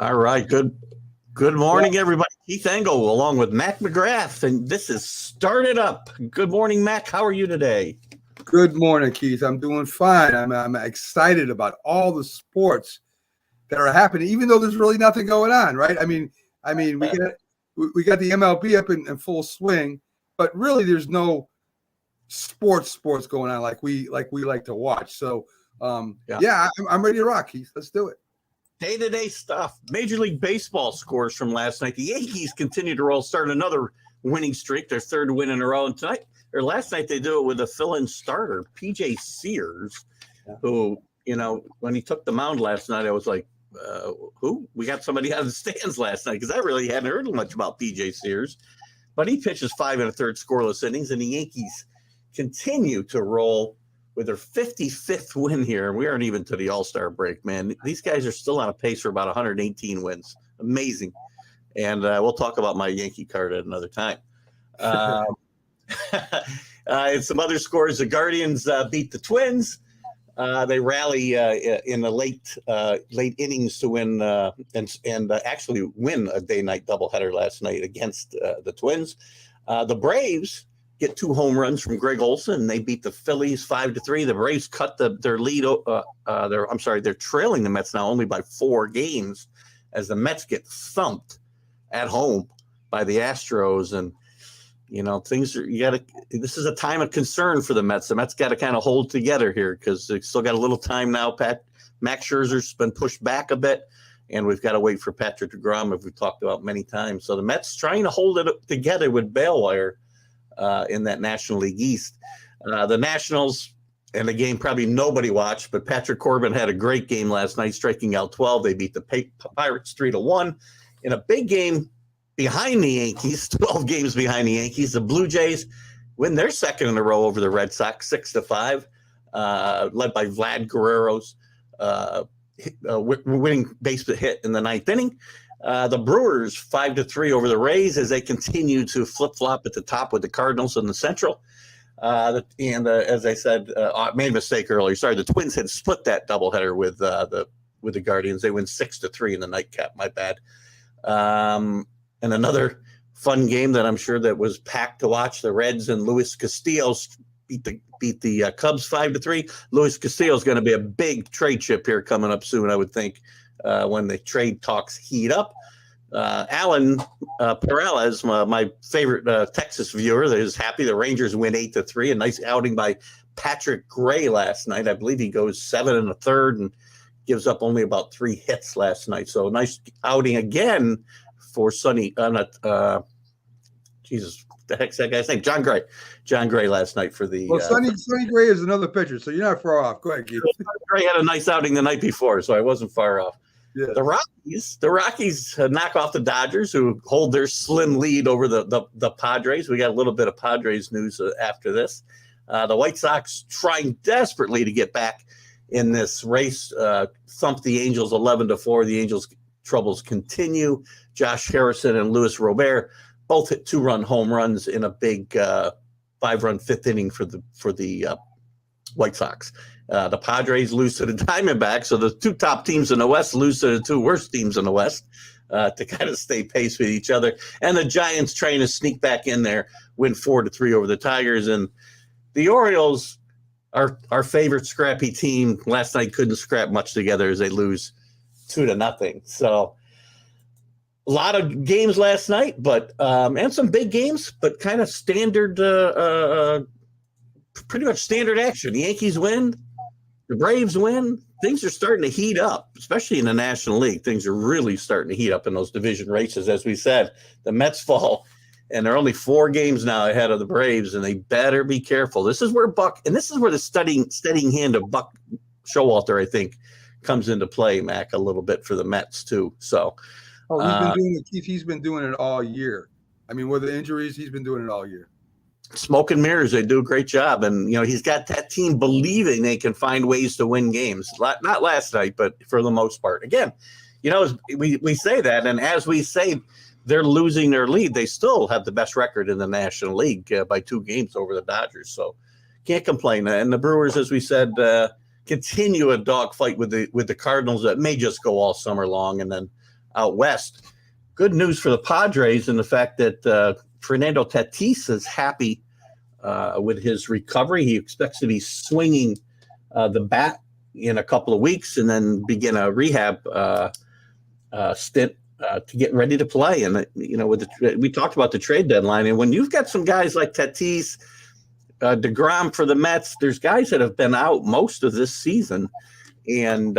All right. Good morning, everybody. Keith Engle along with Mac McGrath, and this is Started Up. Good morning, Mac. How are you today? Good morning, Keith. I'm doing fine. I'm excited about all the sports that are happening, even though there's really nothing going on, right? I mean, we got the MLB up in full swing, but really there's no sports going on like we like to watch. So I'm ready to rock, Keith. Let's do it. Day-to-day stuff. Major League Baseball scores from last night. The Yankees continue to roll, start another winning streak, their third win in a row. And tonight, or last night, they do it with a fill-in starter, P.J. Sears, who, when he took the mound last night, I was like, who? We got somebody out of the stands last night because I really hadn't heard much about P.J. Sears. But he pitches 5 1/3 scoreless innings, and the Yankees continue to roll with their 55th win here. We aren't even to the All-Star break, man. These guys are still on a pace for about 118 wins. Amazing. And we'll talk about my Yankee card at another time. And some other scores. The Guardians beat the Twins. They rally in the late innings to win and actually win a day-night doubleheader last night against the Twins. The Braves get 2 home runs from Greg Olson, and they beat the Phillies 5-3. The Braves cut their lead. They're trailing the Mets now only by 4 games, as the Mets get thumped at home by the Astros. And things are this is a time of concern for the Mets. The Mets got to kind of hold together here because they still got a little time now. Max Scherzer's been pushed back a bit, and we've got to wait for Patrick DeGrom, as we've talked about many times. So the Mets trying to hold it together with Bailwire in that National League East. The Nationals, and a game probably nobody watched, but Patrick Corbin had a great game last night, striking out 12. They beat the Pirates 3-1 in a big game behind the Yankees, 12 games behind the Yankees. The Blue Jays win their second in a row over the Red Sox, 6-5, led by Vlad Guerrero's winning base hit in the 9th inning. The Brewers 5-3 over the Rays as they continue to flip-flop at the top with the Cardinals in the Central. As I said, I made a mistake earlier. Sorry, the Twins had split that doubleheader with the Guardians. They win 6-3 in the nightcap. My bad. And another fun game that I'm sure that was packed to watch. The Reds and Luis Castillo beat the Cubs 5-3. Luis Castillo is going to be a big trade chip here coming up soon, I would think, when the trade talks heat up. Alan Peralez, my favorite Texas viewer, is happy the Rangers win 8-3. A nice outing by Patrick Gray last night. I believe he goes 7 1/3 and gives up only about 3 hits last night. So nice outing again for Sonny. Jesus, the heck's that guy's name? John Gray. John Gray last night for the. Well, Sonny Gray is another pitcher, so you're not far off. Go ahead, Keith. Gray had a nice outing the night before, so I wasn't far off. Yeah. The Rockies knock off the Dodgers, who hold their slim lead over the Padres. We got a little bit of Padres news after this. The White Sox trying desperately to get back in this race, thumped the Angels 11-4. The Angels' troubles continue. Josh Harrison and Luis Robert both hit 2-run home runs in a big 5-run 5th inning for the White Sox. The Padres lose to the Diamondbacks, so the 2 top teams in the West lose to the 2 worst teams in the West to kind of stay pace with each other. And the Giants trying to sneak back in there, win 4-3 over the Tigers. And the Orioles, our favorite scrappy team, last night couldn't scrap much together as they lose 2-0. So a lot of games last night, but and some big games, but kind of standard, pretty much standard action. The Yankees win. The Braves win. Things are starting to heat up, especially in the National League. Things are really starting to heat up in those division races. As we said, the Mets fall, and they're only 4 games now ahead of the Braves, and they better be careful. This is where the steadying hand of Buck Showalter, I think, comes into play, Mac, a little bit for the Mets too. So, he's been doing it, Keith. He's been doing it all year. I mean, with the injuries, he's been doing it all year. Smoke and mirrors, they do a great job. And, he's got that team believing they can find ways to win games. Not last night, but for the most part. Again, we say that, and as we say they're losing their lead, they still have the best record in the National League by 2 games over the Dodgers. So can't complain. And the Brewers, as we said, continue a dogfight with the Cardinals that may just go all summer long. And then out west. Good news for the Padres in the fact that Fernando Tatis is happy with his recovery. He expects to be swinging the bat in a couple of weeks and then begin a rehab stint to get ready to play. And we talked about the trade deadline, and when you've got some guys like Tatis, DeGrom for the Mets, there's guys that have been out most of this season, and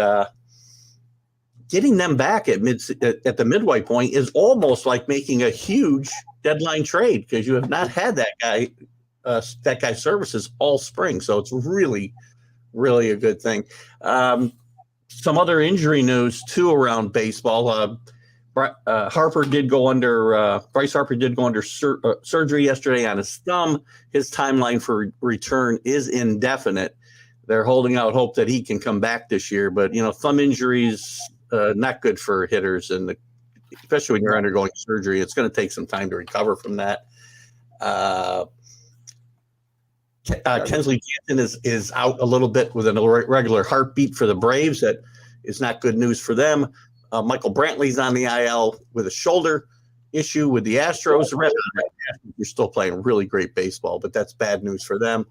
getting them back at the midway point is almost like making a huge deadline trade because you have not had that guy's services all spring. So it's really, really a good thing. Some other injury news too around baseball. Bryce Harper did go under surgery yesterday on his thumb. His timeline for return is indefinite. They're holding out hope that he can come back this year, but thumb injuries not good for hitters, and especially when you're undergoing surgery, it's going to take some time to recover from that. Kensley Jansen is out a little bit with an irregular heartbeat for the Braves. That is not good news for them. Michael Brantley's on the IL with a shoulder issue with the Astros. The rest of the Astros are still playing really great baseball, but that's bad news for them.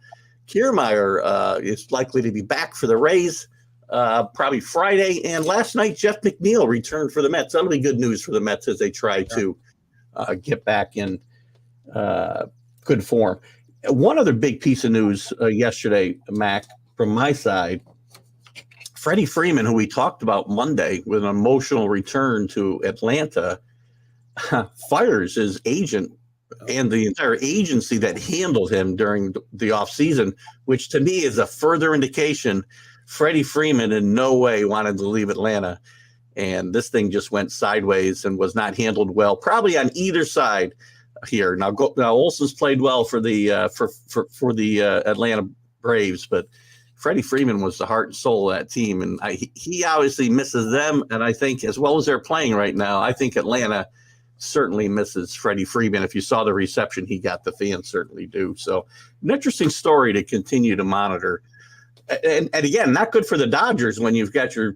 Kiermaier is likely to be back for the Rays probably Friday. And last night, Jeff McNeil returned for the Mets. That'll be good news for the Mets as they try to get back in good form. One other big piece of news yesterday, Mac, from my side, Freddie Freeman, who we talked about Monday with an emotional return to Atlanta, fires his agent and the entire agency that handled him during the offseason, which to me is a further indication Freddie Freeman in no way wanted to leave Atlanta. And this thing just went sideways and was not handled well, probably on either side here. Now Olson's played well for the Atlanta Braves, but Freddie Freeman was the heart and soul of that team, and he obviously misses them. And I think, as well as they're playing right now, I think Atlanta certainly misses Freddie Freeman. If you saw the reception he got, the fans certainly do. So, an interesting story to continue to monitor. And again, not good for the Dodgers when you've got your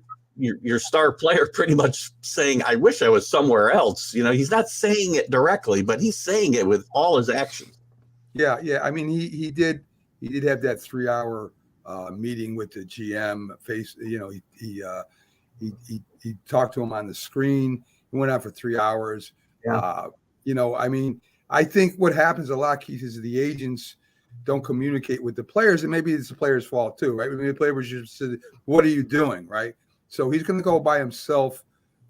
star player pretty much saying, "I wish I was somewhere else." He's not saying it directly, but he's saying it with all his actions. Yeah. I mean, he did have that 3-hour meeting with the GM. He talked to him on the screen. He went out for 3 hours. Yeah. I mean, I think what happens a lot, Keith, is the agents don't communicate with the players, and maybe it's the players' fault too, right? I mean, the players just said, "What are you doing?" Right? So he's going to go by himself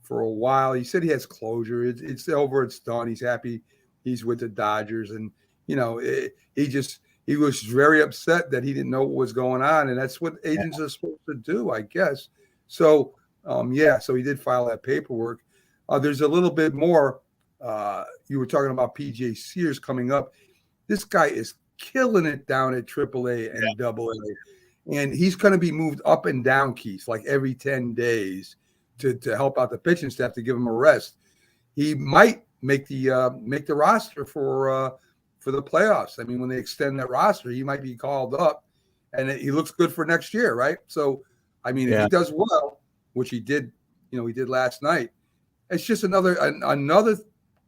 for a while. He said he has closure. It's over. It's done. He's happy. He's with the Dodgers, and he was very upset that he didn't know what was going on, and that's what agents are supposed to do, I guess. So, so he did file that paperwork. There's a little bit more. You were talking about PJ Sears coming up. This guy is killing it down at AAA and AA, and he's going to be moved up and down, Keith, like every 10 days to help out the pitching staff to give him a rest. He might make the roster for the playoffs. I mean, when they extend that roster, he might be called up, and he looks good for next year, right? So, I mean, if he does well, which he did, he did last night, it's just another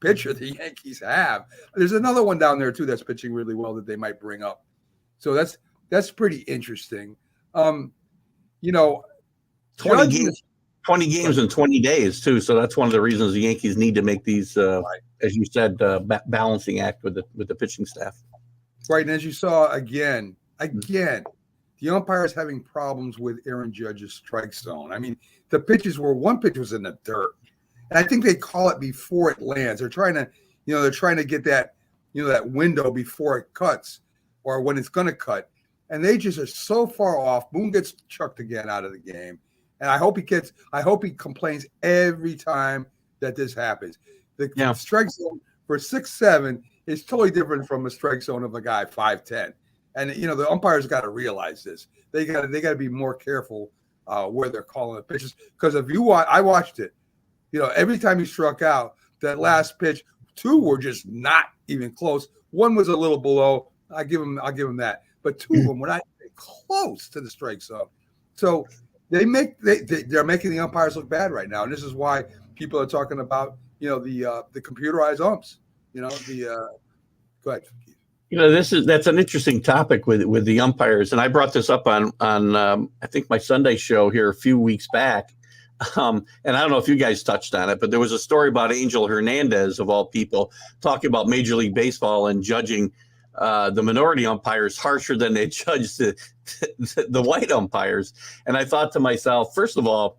pitcher the Yankees have. There's another one down there too that's pitching really well that they might bring up. So that's pretty interesting. 20 games in 20 days too. So that's one of the reasons the Yankees need to make these, as you said, balancing act with the pitching staff. Right, and as you saw again, the umpire is having problems with Aaron Judge's strike zone. I mean, one pitch was in the dirt. And I think they call it before it lands. They're trying to get that, that window before it cuts or when it's going to cut. And they just are so far off. Boone gets chucked again out of the game. And I hope he complains every time that this happens. The strike zone for 6'7" is totally different from a strike zone of a guy 5'10". And the umpires got to realize this. They got to be more careful where they're calling the pitches. Because I watched it. Every time he struck out, that last pitch, 2 were just not even close. 1 was a little below. I'll give him that. But 2 of them were not even close to the strike zone. So they're making the umpires look bad right now. And this is why people are talking about, the computerized umps. Go ahead. That's an interesting topic with the umpires, and I brought this up on I think my Sunday show here a few weeks back. And I don't know if you guys touched on it, but there was a story about Angel Hernandez, of all people, talking about Major League Baseball and judging the minority umpires harsher than they judge the white umpires. And I thought to myself, first of all,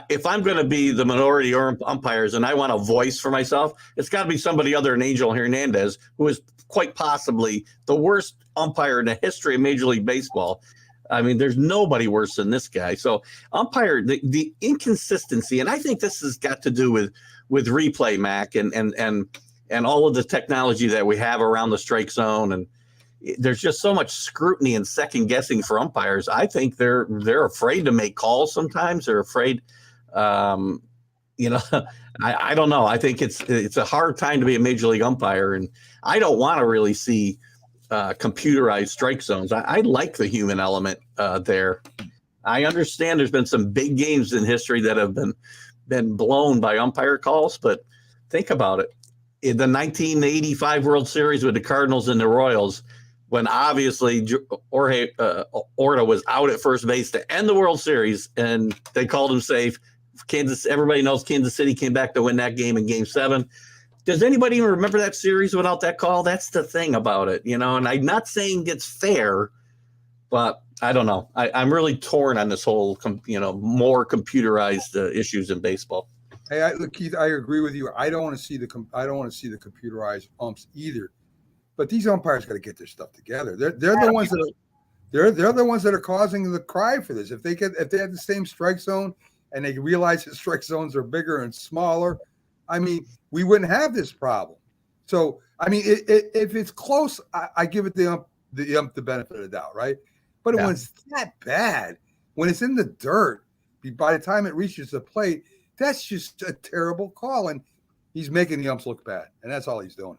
if I'm going to be the minority umpires and I want a voice for myself, it's got to be somebody other than Angel Hernandez, who is quite possibly the worst umpire in the history of Major League Baseball. I mean, there's nobody worse than this guy. So the inconsistency, and I think this has got to do with replay, Mac, and all of the technology that we have around the strike zone. And there's just so much scrutiny and second guessing for umpires. I think they're afraid to make calls sometimes. They're afraid, I don't know. I think it's a hard time to be a major league umpire, and I don't want to really see computerized strike zones. I like the human element there. I understand there's been some big games in history that have been blown by umpire calls, but think about it. In the 1985 World Series with the Cardinals and the Royals, when obviously Orta was out at first base to end the World Series, and they called him safe. Everybody knows Kansas City came back to win that game in Game 7. Does anybody even remember that series without that call? That's the thing about it, and I'm not saying it's fair, but I don't know. I'm really torn on this whole, more computerized issues in baseball. Hey, look, Keith, I agree with you. I don't want to see the computerized umps either. But these umpires got to get their stuff together. They're the ones that are causing the cry for this. If they have the same strike zone and they realize that strike zones are bigger and smaller, I mean, we wouldn't have this problem. So, I mean, if it's close, I give it the ump the benefit of the doubt, right? But when it's that bad, when it's in the dirt, by the time it reaches the plate, that's just a terrible call, and he's making the umps look bad, and that's all he's doing.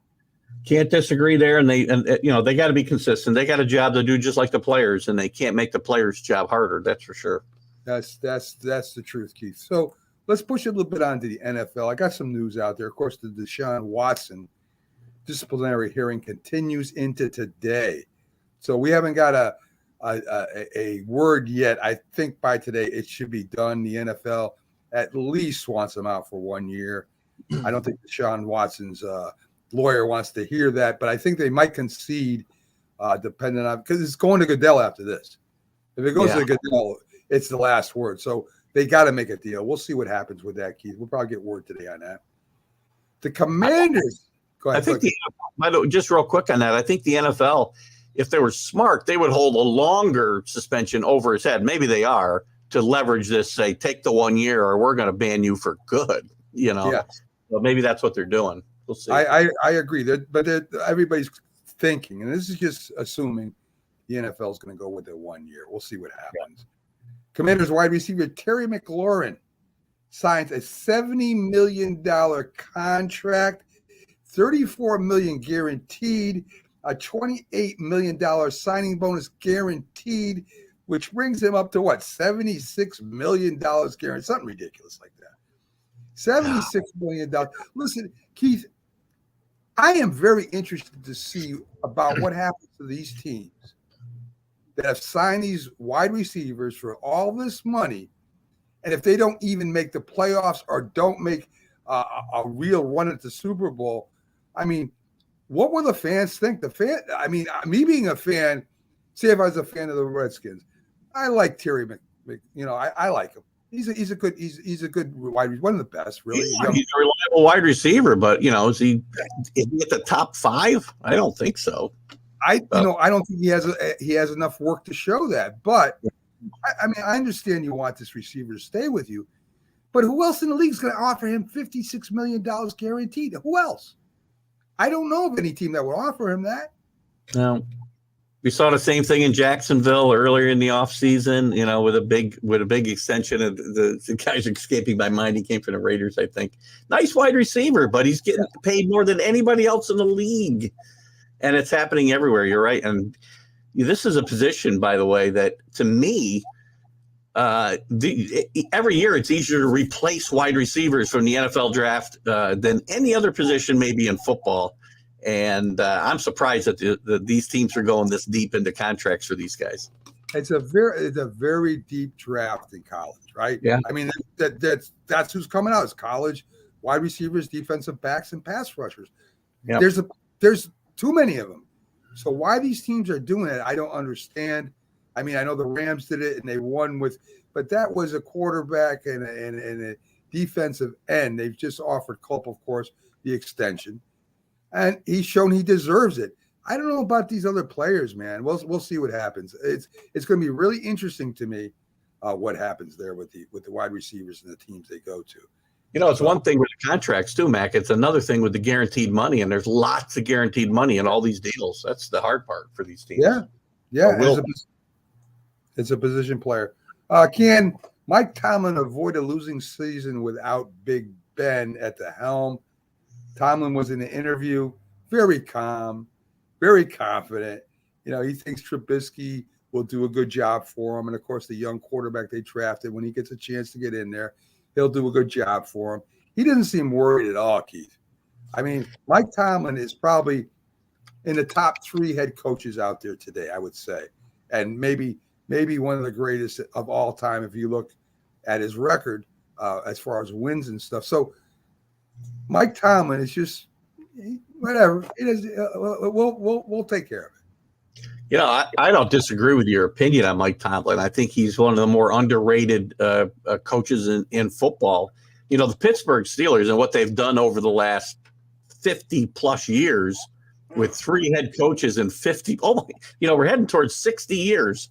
Can't disagree there, and they got to be consistent. They got a job to do just like the players, and they can't make the players' job harder. That's for sure. That's the truth, Keith. So let's push it a little bit onto the NFL. I got some news out there. Of course, the Deshaun Watson disciplinary hearing continues into today. So we haven't got a word yet. I think by today it should be done. The NFL at least wants him out for 1 year. I don't think Deshaun Watson's lawyer wants to hear that, but I think they might concede, depending on, because it's going to Goodell after this. If it goes to Goodell, it's the last word. So they got to make a deal. We'll see what happens with that, Keith. We'll probably get word today on that. The Commanders. Go ahead. I think just real quick on that. I think the NFL, if they were smart, they would hold a longer suspension over his head. Maybe they are, to leverage this. Say, take the 1 year, or we're going to ban you for good. Well, maybe that's what they're doing. We'll see. I agree. But everybody's thinking, and this is just assuming the NFL is going to go with it 1 year. We'll see what happens. Yeah. Commanders wide receiver Terry McLaurin signs a $70 million contract, $34 million guaranteed, a $28 million signing bonus guaranteed, which brings him up to what? $76 million guaranteed, something ridiculous like that. $76 million. Listen, Keith, I am very interested to see about what happens to these teams that have signed these wide receivers for all this money, and if they don't even make the playoffs or don't make a real run at the Super Bowl, I mean, what will the fans think? Me being a fan, say if I was a fan of the Redskins, I like Terry I like him. He's a good wide receiver, one of the best, really. He's a reliable wide receiver, but is he at the top 5? I don't think so. I don't think he has enough work to show that. But I understand you want this receiver to stay with you, but who else in the league is going to offer him $56 million guaranteed? Who else? I don't know of any team that would offer him that. No. We saw the same thing in Jacksonville earlier in the offseason, with a big extension. Of the guy's escaping my mind. He came from the Raiders, I think. Nice wide receiver, but he's getting paid more than anybody else in the league. And it's happening everywhere. You're right. And this is a position, by the way, that to me, every year it's easier to replace wide receivers from the NFL draft than any other position, maybe in football. And I'm surprised that these teams are going this deep into contracts for these guys. It's a very deep draft in college, right? Yeah. I mean, that's who's coming out. It's college wide receivers, defensive backs, and pass rushers. Yep. There's too many of them. So why these teams are doing it, I don't understand. I mean, I know the Rams did it and they won but that was a quarterback and a defensive end. They've just offered Culp, of course, the extension, and he's shown he deserves it. I don't know about these other players, man. We'll see what happens. It's going to be really interesting to me what happens there with the wide receivers and the teams they go to. It's one thing with the contracts too, Mac. It's another thing with the guaranteed money, and there's lots of guaranteed money in all these deals. That's the hard part for these teams. Yeah. It's a position player. Can Mike Tomlin avoid a losing season without Big Ben at the helm? Tomlin was in the interview, very calm, very confident. He thinks Trubisky will do a good job for him. And, of course, the young quarterback they drafted, when he gets a chance to get in there, he'll do a good job for him. He doesn't seem worried at all, Keith. I mean, Mike Tomlin is probably in the top 3 head coaches out there today, I would say. And maybe one of the greatest of all time if you look at his record as far as wins and stuff. So Mike Tomlin is just whatever. It is. We'll take care of it. I don't disagree with your opinion on Mike Tomlin. I think he's one of the more underrated coaches in football. The Pittsburgh Steelers and what they've done over the last 50 plus years with 3 head coaches and 50. We're heading towards 60 years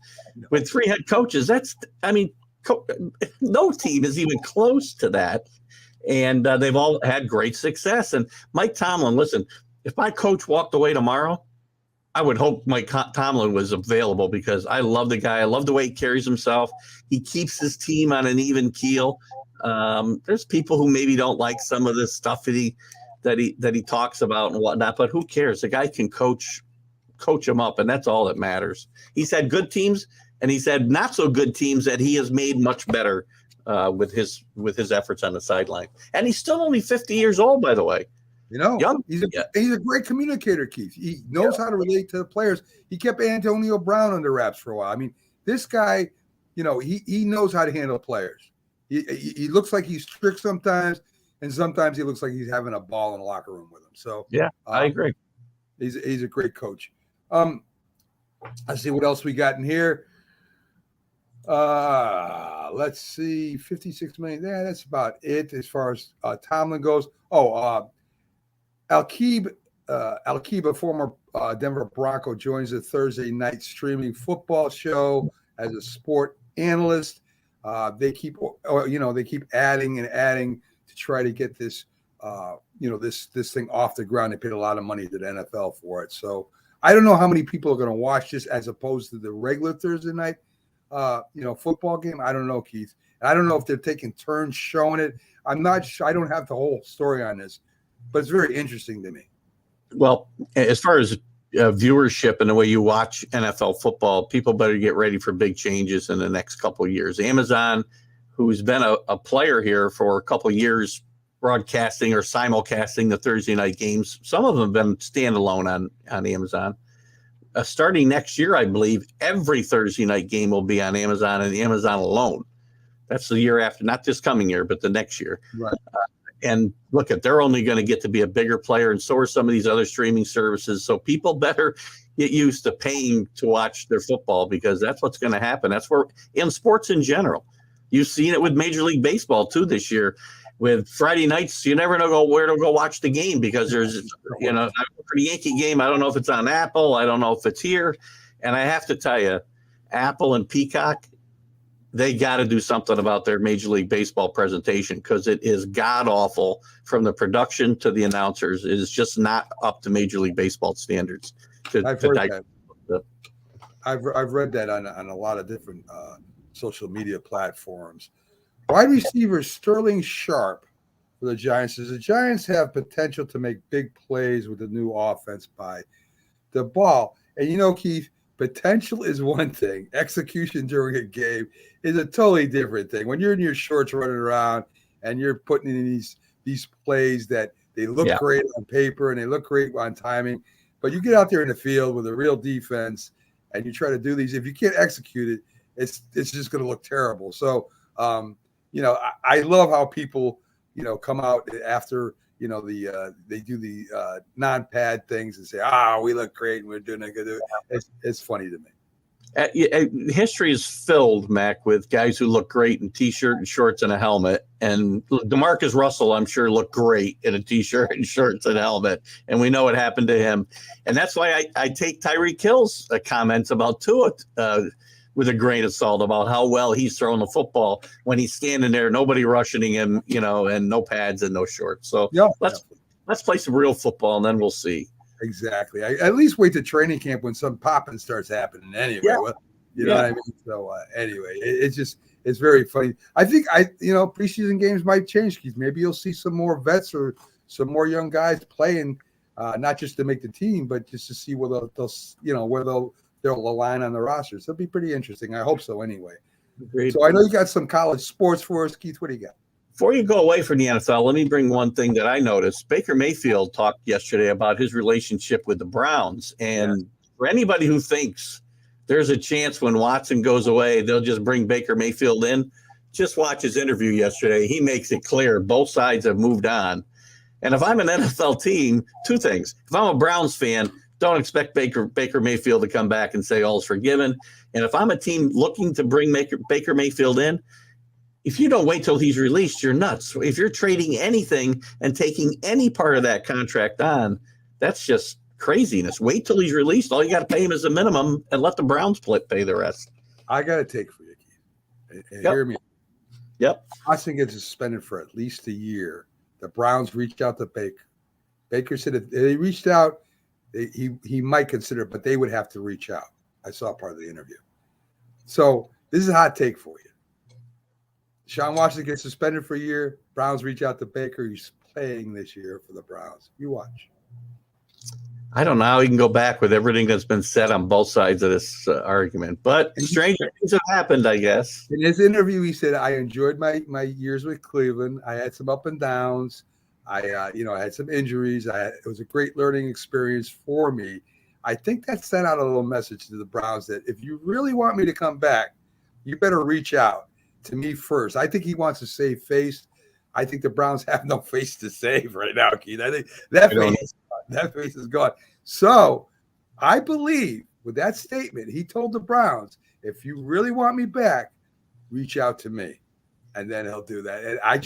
with 3 head coaches. No team is even close to that. And they've all had great success. And Mike Tomlin, listen, if my coach walked away tomorrow, I would hope Mike Tomlin was available because I love the guy. I love the way he carries himself. He keeps his team on an even keel. There's people who maybe don't like some of this stuff that he talks about and whatnot, but who cares? The guy can coach them up, and that's all that matters. He's had good teams, and he's had not so good teams that he has made much better with his efforts on the sideline. And he's still only 50 years old, by the way. Young. He's a great communicator, Keith. He knows how to relate to the players. He kept Antonio Brown under wraps for a while. I mean, this guy, he knows how to handle players. He looks like he's strict sometimes, and sometimes he looks like he's having a ball in the locker room with him. So I agree. He's a great coach. Let's see what else we got in here. Let's see, 56 million. Yeah, that's about it as far as Tomlin goes. Al-Kib, former Denver Bronco, joins the Thursday night streaming football show as a sport analyst. They keep adding and adding to try to get this, this thing off the ground. They paid a lot of money to the NFL for it. So I don't know how many people are going to watch this as opposed to the regular Thursday night, football game. I don't know, Keith. And I don't know if they're taking turns showing it. I'm not sure. I don't have the whole story on this, but it's very interesting to me. Well, as far as viewership and the way you watch NFL football, people better get ready for big changes in the next couple of years. Amazon, who's been a player here for a couple of years, broadcasting or simulcasting the Thursday night games. Some of them have been standalone on Amazon. Starting next year, I believe, every Thursday night game will be on Amazon and Amazon alone. That's the year after, not this coming year, but the next year. Right. And look, they're only going to get to be a bigger player, and so are some of these other streaming services. So people better get used to paying to watch their football because that's what's going to happen. That's where in sports in general. You've seen it with Major League Baseball too this year. With Friday nights, you never know where to go watch the game because there's, for the Yankee game, I don't know if it's on Apple. I don't know if it's here. And I have to tell you, Apple and Peacock, they got to do something about their Major League Baseball presentation because it is god awful from the production to the announcers. It is just not up to Major League Baseball standards. I've heard that. I've read that on a lot of different social media platforms. Wide receiver Sterling Sharp for the Giants says the Giants have potential to make big plays with the new offense by the ball. And Keith, potential is one thing. Execution during a game is a totally different thing. When you're in your shorts running around and you're putting in these plays that they look great on paper and they look great on timing, but you get out there in the field with a real defense and you try to do these. If you can't execute it, it's just going to look terrible. So, I love how people, come out after, they do the non-pad things and say, we look great and we're doing a good. It's funny to me. History is filled, Mac, with guys who look great in T-shirt and shorts and a helmet. And DeMarcus Russell, I'm sure, looked great in a T-shirt and shorts and a helmet. And we know what happened to him. And that's why I take Tyreek Hill's comments about Tua with a grain of salt about how well he's throwing the football when he's standing there, nobody rushing him, and no pads and no shorts. So let's play some real football and then we'll see. Exactly. I at least wait to training camp when some popping starts happening anyway. Yeah. Well, you know what I mean? So anyway, it's very funny. I think preseason games might change, Keith. Maybe you'll see some more vets or some more young guys playing, not just to make the team, but just to see where they'll align on the rosters. It'll be pretty interesting. I hope so anyway. Great. So I know you got some college sports for us, Keith. What do you got? Before you go away from the NFL, let me bring one thing that I noticed. Baker Mayfield talked yesterday about his relationship with the Browns. And for anybody who thinks there's a chance when Watson goes away, they'll just bring Baker Mayfield in, just watch his interview yesterday. He makes it clear both sides have moved on. And if I'm an NFL team, two things. If I'm a Browns fan, don't expect Baker Mayfield to come back and say all's forgiven. And if I'm a team looking to bring Baker Mayfield in, if you don't wait till he's released, you're nuts. If you're trading anything and taking any part of that contract on, that's just craziness. Wait till he's released. All you got to pay him is a minimum and let the Browns pay the rest. I got to take for you, Keith. Hear me. Yep. Watson gets suspended for at least a year. The Browns reached out to Baker. Baker said if they reached out, he might consider it, but they would have to reach out. I saw part of the interview. So this is a hot take for you. Sean Watson gets suspended for a year. Browns reach out to Baker. He's playing this year for the Browns. You watch. I don't know how he can go back with everything that's been said on both sides of this argument, but stranger things have happened, I guess. In his interview, he said, I enjoyed my years with Cleveland. I had some up and downs. I had some injuries. It was a great learning experience for me. I think that sent out a little message to the Browns that if you really want me to come back, you better reach out to me first. I think he wants to save face. I think the Browns have no face to save right now, Keith. I think that face is gone. So I believe with that statement, he told the Browns, if you really want me back, reach out to me. And then he'll do that. And I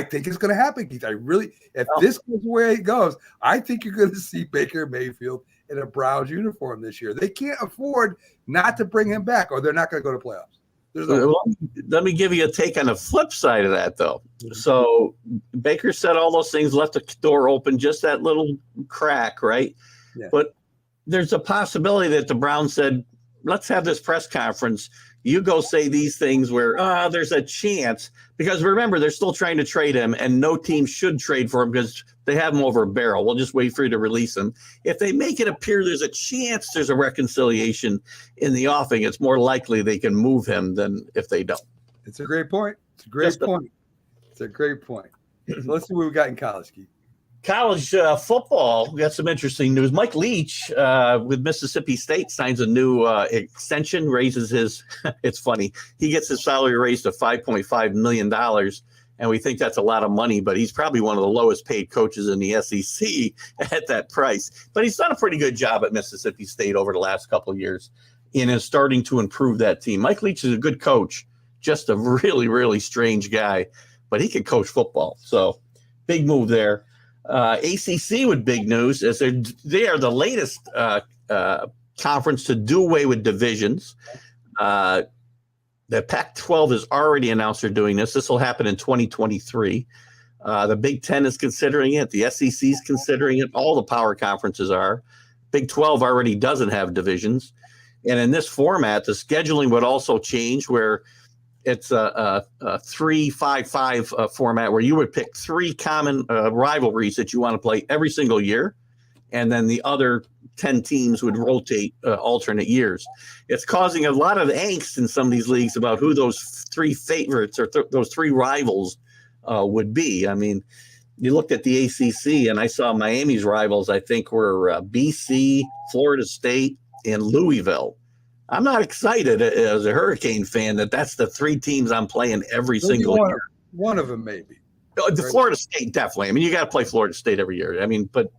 think it's going to happen, Keith. If this goes the way it goes, I think you're going to see Baker Mayfield in a Browns uniform this year. They can't afford not to bring him back, or they're not going to go to playoffs. Let me give you a take on the flip side of that, though. Mm-hmm. So Baker said all those things, left the door open, just that little crack, right? Yeah. But there's a possibility that the Browns said, let's have this press conference. You go say these things where there's a chance, because remember, they're still trying to trade him, and no team should trade for him because they have him over a barrel. We'll just wait for you to release him. If they make it appear there's a chance there's a reconciliation in the offing, it's more likely they can move him than if they don't. It's a great point. It's a great point. So let's see what we got in college, Keith. College football, we got some interesting news. Mike Leach with Mississippi State signs a new extension, raises his, it's funny, he gets his salary raised to $5.5 million, and we think that's a lot of money, but he's probably one of the lowest paid coaches in the SEC at that price. But he's done a pretty good job at Mississippi State over the last couple of years and is starting to improve that team. Mike Leach is a good coach, just a really, really strange guy, but he can coach football. So big move there. ACC with big news as they are the latest conference to do away with divisions. The Pac-12 has already announced they're doing this. This will happen in 2023. The Big Ten is considering it. The SEC is considering it. All the power conferences are. Big 12 already doesn't have divisions. And in this format, the scheduling would also change where it's a 3-5-5 format where you would pick three common rivalries that you want to play every single year. And then the other 10 teams would rotate alternate years. It's causing a lot of angst in some of these leagues about who those three favorites or those three rivals would be. I mean, you looked at the ACC, and I saw Miami's rivals, I think, were BC, Florida State, and Louisville. I'm not excited as a Hurricane fan that that's the three teams I'm playing every single year. One of them, maybe. The Right. Florida State, definitely. I mean, you got to play Florida State every year. I mean, but,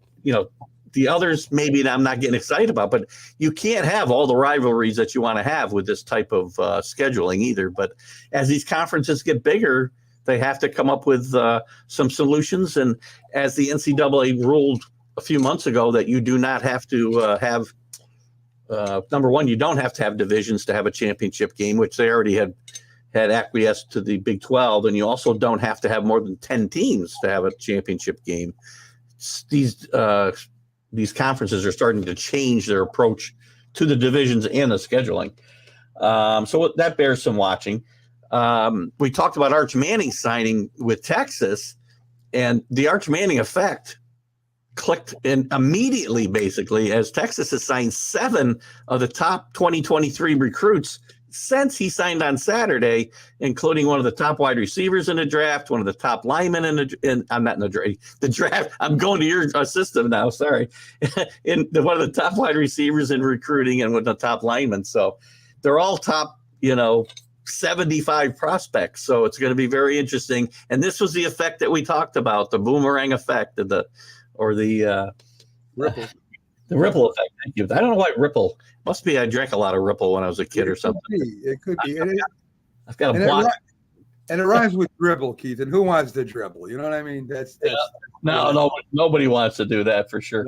the others maybe I'm not getting excited about, but you can't have all the rivalries that you want to have with this type of scheduling either. But as these conferences get bigger, they have to come up with some solutions. And as the NCAA ruled a few months ago that you do not have to have number one, you don't have to have divisions to have a championship game, which they already had acquiesced to the Big 12, and you also don't have to have more than 10 teams to have a championship game. These conferences are starting to change their approach to the divisions and the scheduling. So that bears some watching. We talked about Arch Manning signing with Texas, and the Arch Manning effect clicked in immediately, basically, as Texas has signed 7 of the top 2023 recruits since he signed on Saturday, including one of the top wide receivers in the draft, one of the top linemen I'm not in the draft. I'm going to your system now. Sorry. One of the top wide receivers in recruiting and one of the top linemen. So they're all top, 75 prospects. So it's going to be very interesting. And this was the effect that we talked about, the boomerang effect of the Ripple. The ripple effect. Thank you. I don't know why ripple. Must be I drank a lot of Ripple when I was a kid or something. It could be. I've got a block. And it rhymes with dribble, Keith. And who wants to dribble? You know what I mean? That's No, nobody wants to do that for sure.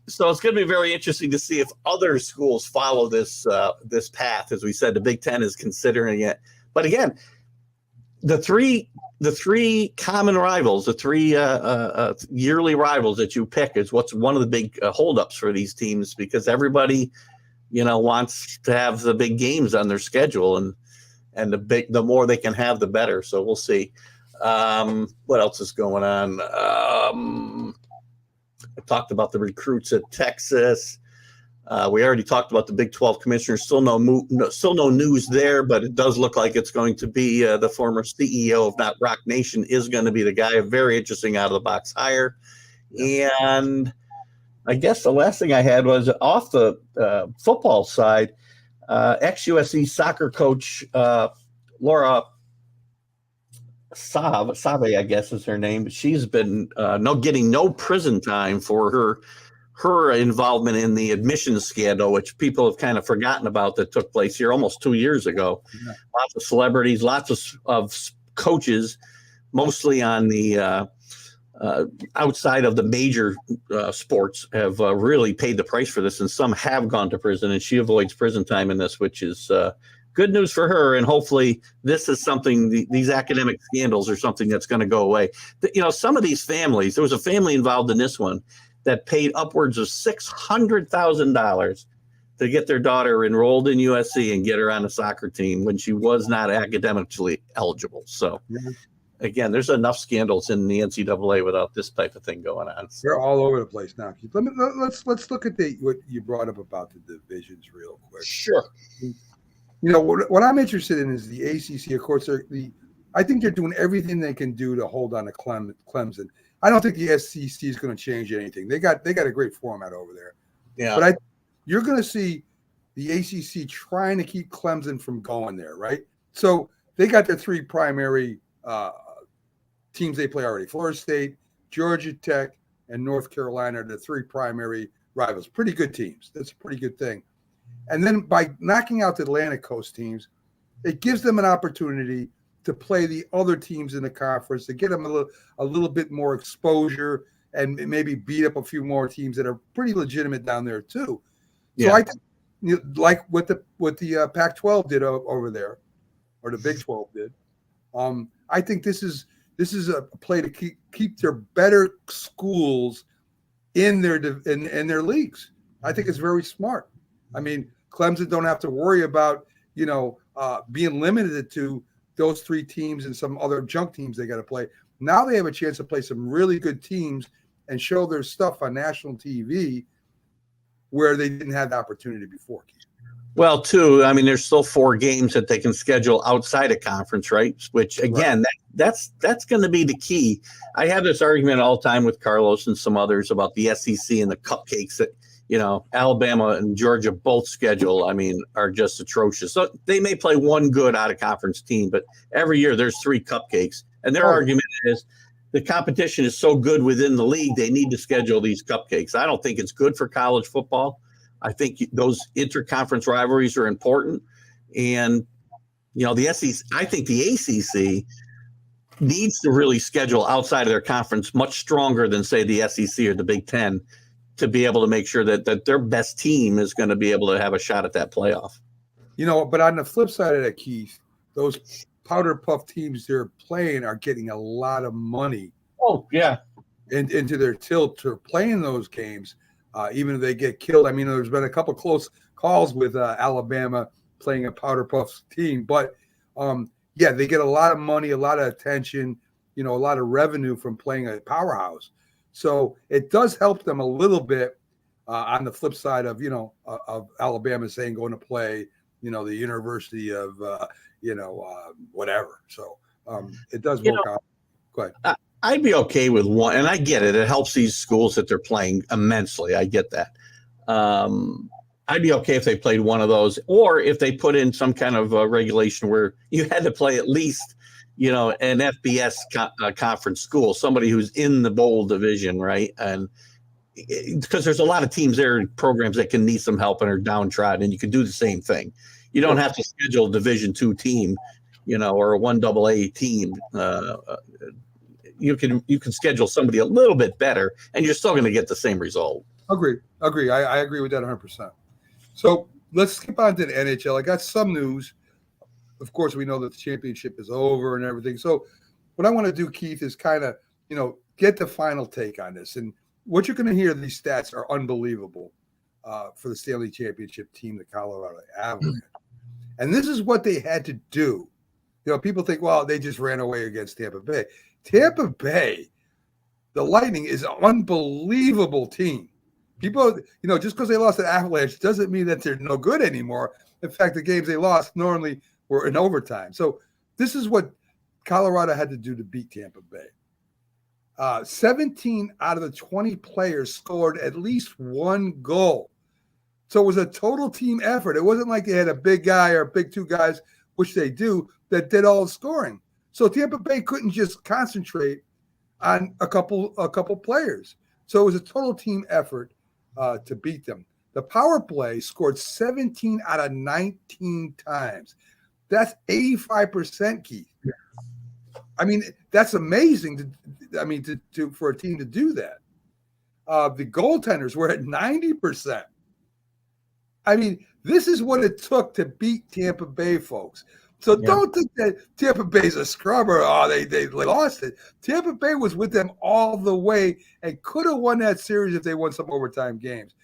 So it's going to be very interesting to see if other schools follow this path. As we said, the Big Ten is considering it. But again, the three common rivals, the three yearly rivals that you pick is what's one of the big holdups for these teams, because everybody, wants to have the big games on their schedule, and the more they can have, the better. So we'll see. What else is going on? I talked about the recruits at Texas. We already talked about the Big 12 commissioners. Still no news there, but it does look like it's going to be the former CEO of Not Rock Nation is going to be the guy. A very interesting out of the box hire. And I guess the last thing I had was off the football side. Ex-USC soccer coach Laura Save, I guess is her name. She's been getting no prison time for her involvement in the admissions scandal, which people have kind of forgotten about, that took place here almost 2 years ago. Yeah. Lots of celebrities, lots of coaches, mostly on the outside of the major sports, have really paid the price for this, and some have gone to prison, and she avoids prison time in this, which is good news for her. And hopefully this is something, these academic scandals are something that's going to go away. Some of these families, there was a family involved in this one that paid upwards of $600,000 to get their daughter enrolled in USC and get her on a soccer team when she was not academically eligible. So again, there's enough scandals in the NCAA without this type of thing going on. So. They're all over the place now. Let's look at what you brought up about the divisions real quick. Sure. What I'm interested in is the ACC. Of course, I think they're doing everything they can do to hold on to Clemson. I don't think the SEC is going to change anything. They got a great format over there. Yeah. But you're going to see the ACC trying to keep Clemson from going there, right? So they got their 3 primary teams they play already. Florida State, Georgia Tech, and North Carolina are the 3 primary rivals. Pretty good teams. That's a pretty good thing. And then by knocking out the Atlantic Coast teams, it gives them an opportunity to play the other teams in the conference, to get them a little bit more exposure and maybe beat up a few more teams that are pretty legitimate down there too. Yeah. So I think, like what the Pac-12 did over there, or the Big 12 did, I think this is a play to keep their better schools in their leagues. I think it's very smart. I mean, Clemson don't have to worry about being limited to those 3 teams and some other junk teams they got to play. Now they have a chance to play some really good teams and show their stuff on national TV where they didn't have the opportunity before, Keith. Well, too, I mean, there's still 4 games that they can schedule outside of conference, right? Which, again, that's going to be the key. I have this argument all the time with Carlos and some others about the SEC and the cupcakes that, Alabama and Georgia both schedule, are just atrocious. So they may play one good out-of-conference team, but every year there's 3 cupcakes. And their argument is the competition is so good within the league, they need to schedule these cupcakes. I don't think it's good for college football. I think those interconference rivalries are important. And, the SEC, I think the ACC needs to really schedule outside of their conference much stronger than, say, the SEC or the Big Ten to be able to make sure that their best team is going to be able to have a shot at that playoff. But on the flip side of that, Keith, those powder puff teams they're playing are getting a lot of money. Oh, yeah. Into their tilt to playing those games. Even if they get killed. There's been a couple close calls with Alabama playing a powder puff team, but they get a lot of money, a lot of attention, a lot of revenue from playing a powerhouse. So it does help them a little bit on the flip side of Alabama saying going to play, the University of whatever. So it does work out. Go ahead. I'd be okay with one, and I get it. It helps these schools that they're playing immensely. I get that. I'd be okay if they played one of those, or if they put in some kind of regulation where you had to play at least, an FBS conference school, somebody who's in the bowl division, right? And because there's a lot of teams there, programs that can need some help and are downtrodden, and you can do the same thing. You don't have to schedule a Division II team, or a 1AA team. You can schedule somebody a little bit better, and you're still going to get the same result. Agree. I agree with that 100%. So let's skip on to the NHL. I got some news. Of course, we know that the championship is over and everything. So what I want to do, Keith, is kind of, get the final take on this. And what you're going to hear, these stats are unbelievable for the Stanley Championship team, the Colorado Avalanche. And this is what they had to do. People think, well, they just ran away against Tampa Bay. Tampa Bay, the Lightning, is an unbelievable team. People, just because they lost to Avalanche doesn't mean that they're no good anymore. In fact, the games they lost normally were in overtime. So this is what Colorado had to do to beat Tampa Bay. 17 out of the 20 players scored at least one goal. So it was a total team effort. It wasn't like they had a big guy or big 2 guys, which they do, that did all the scoring. So Tampa Bay couldn't just concentrate on a couple players. So it was a total team effort to beat them. The power play scored 17 out of 19 times. That's 85%, Keith. That's amazing. For a team to do that. The goaltenders were at 90%. This is what it took to beat Tampa Bay, folks. So don't think that Tampa Bay's a scrubber. Oh, they lost it. Tampa Bay was with them all the way and could have won that series if they won some overtime games.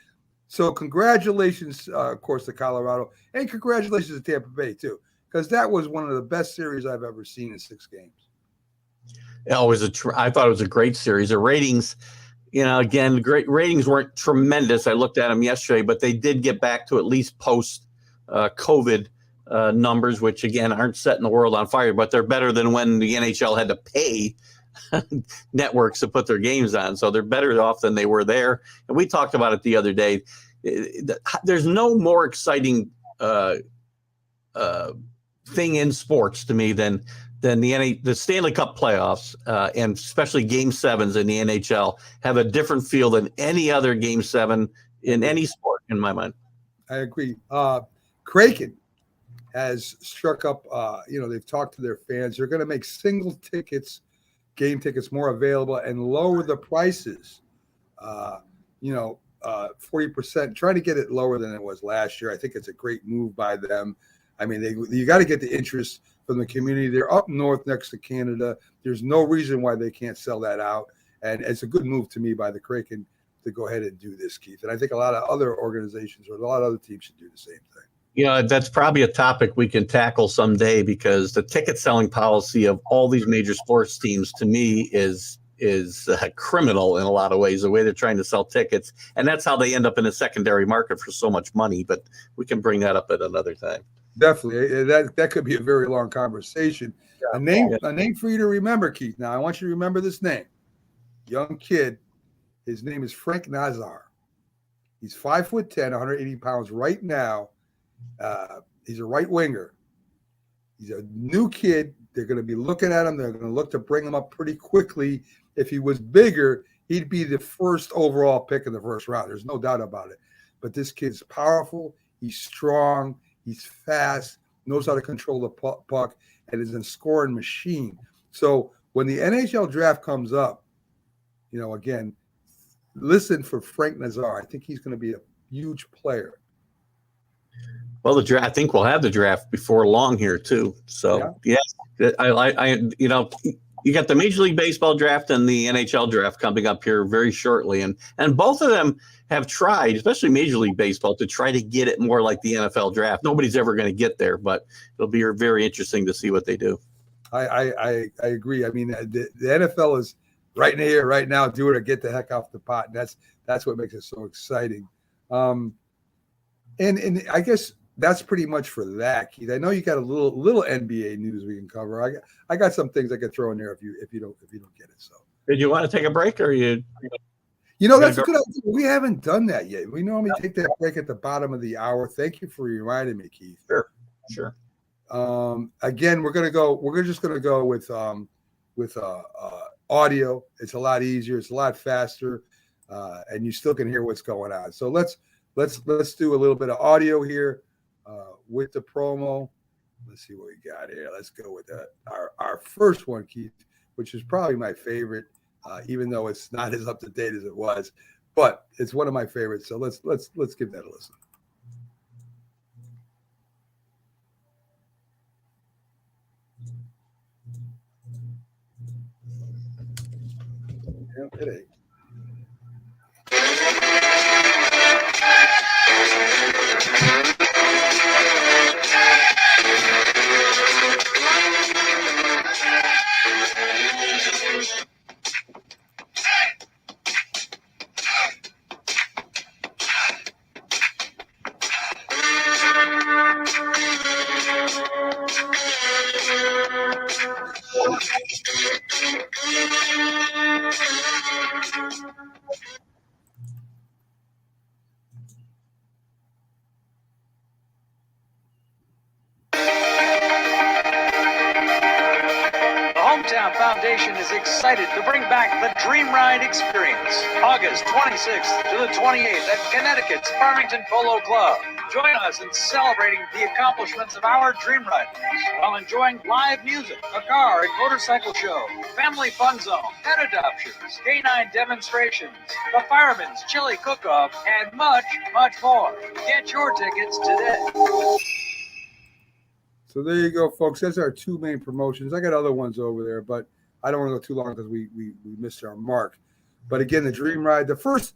So congratulations, of course, to Colorado, and congratulations to Tampa Bay too, because that was one of the best series I've ever seen in 6 games. I thought it was a great series. The ratings, again, great ratings weren't tremendous. I looked at them yesterday, but they did get back to at least post COVID numbers, which again aren't setting the world on fire, but they're better than when the NHL had to pay networks to put their games on. So they're better off than they were there. And we talked about it the other day. There's no more exciting thing in sports to me than the Stanley Cup playoffs, and especially Game 7s in the NHL have a different feel than any other Game 7 in any sport, in my mind. I agree. Kraken has struck up, they've talked to their fans. They're going to make single tickets, game tickets, more available and lower the prices, 40%, trying to get it lower than it was last year. I think it's a great move by them. You got to get the interest from the community. They're up north next to Canada. There's no reason why they can't sell that out. And it's a good move to me by the Kraken to go ahead and do this, Keith. And I think a lot of other organizations or a lot of other teams should do the same thing. That's probably a topic we can tackle someday, because the ticket selling policy of all these major sports teams to me is is criminal in a lot of ways, the way they're trying to sell tickets. And that's how they end up in a secondary market for so much money. But we can bring that up at another time. Definitely. That could be a very long conversation. A name for you to remember, Keith. Now, I want you to remember this name. Young kid. His name is Frank Nazar. He's 5'10", 180 pounds right now. He's a right winger. He's a new kid. They're going to be looking at him. They're going to look to bring him up pretty quickly. If he was bigger, he'd be the first overall pick in the first round. There's no doubt about it. But this kid's powerful. He's strong. He's fast, knows how to control the puck, and is a scoring machine. So when the NHL draft comes up, again, listen for Frank Nazar. I think he's going to be a huge player. Well, the draft. I think we'll have the draft before long here too. So yeah, you got the Major League Baseball draft and the NHL draft coming up here very shortly, and both of them have tried, especially Major League Baseball, to try to get it more like the NFL draft. Nobody's ever going to get there, but it'll be very interesting to see what they do. I agree. I mean, the NFL is right in here, right now, do it or get the heck off the pot. And that's what makes it so exciting. And I guess that's pretty much for that, Keith. I know you got a little NBA news we can cover. I got some things I could throw in there if you don't get it. So did you want to take a break, or you? That's a good idea. We haven't done that yet. We normally take that break at the bottom of the hour. Thank you for reminding me, Keith. Sure. Again, we're just gonna go with audio. It's a lot easier. It's a lot faster, and you still can hear what's going on. So let's do a little bit of audio here with the promo. Let's see what we got here. Let's go with our first one, Keith, which is probably my favorite, even though it's not as up to date as it was, but it's one of my favorites. So let's give that a listen. It ain't. Foundation is excited to bring back the Dream Ride experience, August 26th to the 28th at Connecticut's Farmington Polo Club. Join us in celebrating the accomplishments of our Dream Riders while enjoying live music, a car and motorcycle show, family fun zone, pet adoptions, canine demonstrations, the Fireman's Chili Cook-Off, and much, much more. Get your tickets today. So there you go, folks. That's our two main promotions. I got other ones over there, but I don't want to go too long because we missed our mark. But again, the Dream Ride, the first